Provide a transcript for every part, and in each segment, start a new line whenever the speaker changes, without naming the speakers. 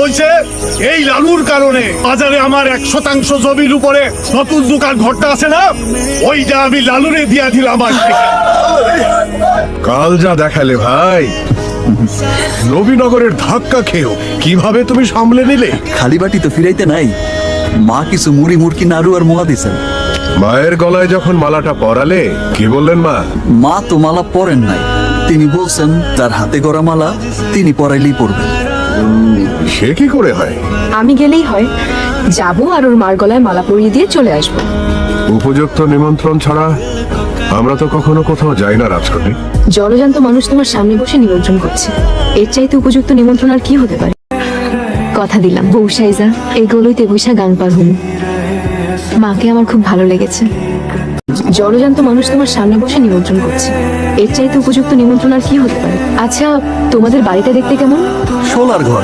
হয়েছে এই লালুর কারণে। বাজারে আমার 1% জমির উপরে নতুন দোকান ঘরটা আছে না, ওইটা আমি লালুরে দিয়া দিলাম।
কাল যা দেখালে ভাই, নবীনগরের ধাক্কা খেয়েও কিভাবে তুমি সামলে নিলে?
খালি বাটি তো ফিরাইতে নাই, মা কিছু মুড়ি মুড়কি নাড়ু আর মোয়া দিছেন।
মায়ের গলায় যখন মালাটা পরালে কি বললেন মা?
মা তো মালা পরেন নাই, তিনি বলছেন তার হাতে গড়া মালা তিনি পরাইলেই পরবেন।
সে কি করে হয়?
আমি গেলেই হয়, যাবো আর ওর মার গলায় মালা পরিয়ে দিয়ে চলে আসবো।
উপযুক্ত নিমন্ত্রণ ছাড়া আমরা তো কখনো কোথাও যাই না রাজকন্যা।
জলজান্ত মানুষ তোমার সামনে বসে নিমন্ত্রণ করছে, এর চাইতে উপযুক্ত নিমন্ত্রণ আর কি হতে পারে? কথা দিলাম বউ সাইজা এই গলইতে বৈশা গান পার হম। মাকে আমার খুব ভালো লেগেছে। জলজান্ত মানুষ তোমার সামনে বসে নিমন্ত্রণ করছে, এর চাইতে উপযুক্ত নিমন্ত্রণ আর কি হতে পারে? আচ্ছা, তোমাদের বাড়িটা দেখতে কেমন?
সোলার ঘর,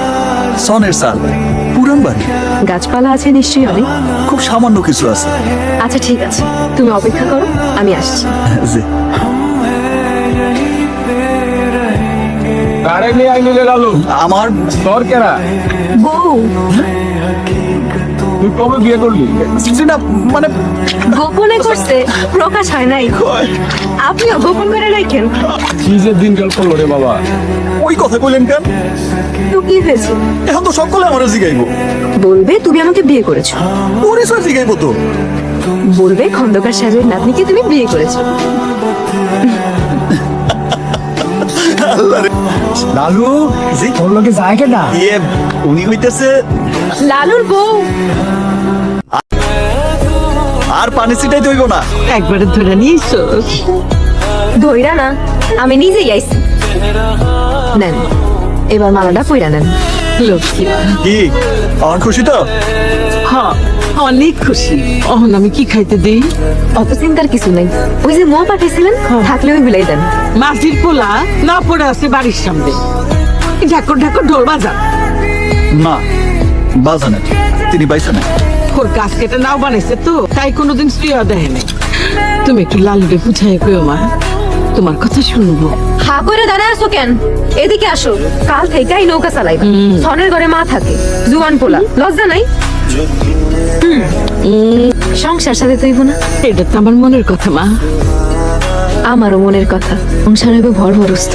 সনের চাল, পুরান বাড়ি।
গাছপালা আছে নিশ্চয়ই অনেক?
খুব সামান্য কিছু আছে।
আচ্ছা ঠিক আছে, তুমি অপেক্ষা করো, আমি আসছি।
যে আমার
বউ
তুই কবে বিয়ে করলি?
না, মানে
গোপনে করছে, প্রকাশ হয় নাই। আপনিও গোপন করে রাখেন।
কি যে দিনকাল করলো রে বাবা।
ওই কথা কইলেন কেন?
তো কি হয়েছে?
এখন তো সকলে আমার জিগাইবো।
বলবে তুমি আমাকে বিয়ে করেছো,
পরিচয় জিগাইবো তো।
বলবে খন্দকার সাহেবের নাতনিকে তুমি বিয়ে করেছো।
লালু
জি?
তোর লোকে যায় কেনা?
ইয়ে, উনি হইতেছে
লালুর বউ।
আর পানি ছিটাই দইব না।
একবারে ধরে নিয়েছো?
ধইরা না, আমি নিজেই আইছি। নেন, এবার মালাটা পইরা নেন।
লক্ষ্মী,
কি আমার খুশি তো?
হ্যাঁ অনেক খুশি। অহন আমি কি খাইতে দেই?
অত চিন্তার কিছু নাই, ওই যে মোয়া পাঠিয়েছিলেন, থাকলে ওই বিলাই দেন।
মাঝির পোলা না পড়ে আছে বাড়ির সামনে, ঢাকর ঢাকর ঢোল বাজা।
না, বাজানে তিনি বাইসা না।
ওর গাছ কেটে নাও বানাইছে তো, তাই কোনোদিন স্ত্রীও দেখে নাই। তুমি একটু লালুরে বুঝাই কইও মা, তোমার কথা শুনবো।
হা করে দাঁড়ায় আছো কেন? এদিকে আসো, কাল থেকেই নৌকা চালাইবা। সনের ঘরে মা থাকে, জুয়ান পোলা, লজ্জা নাই? সংসার সাথে তৈব না?
এটা তো আমার মনের কথা মা।
আমারও মনের কথা। সংসার হইব ভরভরস্ত,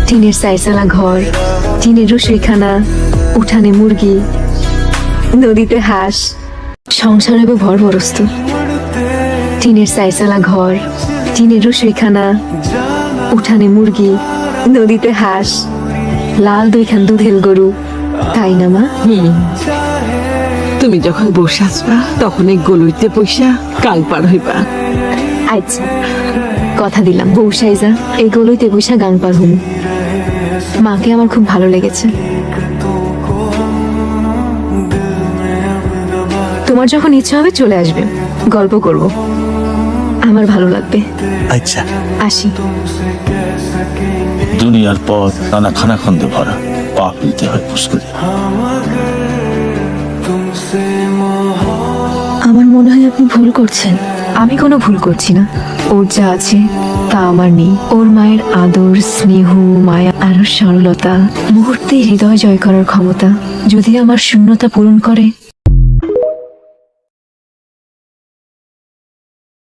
টিনের চাইচালা ঘর, টিনের রসইখানা, উঠানে মুরগি, নদীতে হাঁস। সংসার হইব ভরভরস্ত, টিনের চাইচালা ঘর, টিনের রসইখানা, উঠানে মুরগি, নদীতে হাঁস, লাল দুইখান দুধেল গরু, তাই না মা?
তুমি যখন বসে আসবা তখন এই গলুইতে পয়সা কাল পার হইবা।
আচ্ছা, কথা দিলাম বউ সাইজা এই গলইতে বৈশা গান পার হম। মাকে আমার খুব ভালো লেগেছে। তোমার যখন ইচ্ছা হবে চলে আসবে, গল্প করব, আমার ভালো লাগবে।
আচ্ছা,
আসি।
দুনিয়ার পথ নানা খানাখন্দে ভরা, পা ফেলতে হয় পুষ্করে।
আমার মনে হয় আপনি ভুল করছেন। আমি কোনো ভুল করছি না। ওর যা আছে তা আমার নেই। ওর মায়ের আদর, স্নেহ, মায়া আর সরলতা, মুহূর্তে হৃদয় জয় করার ক্ষমতা যদি আমার শূন্যতা পূরণ করে,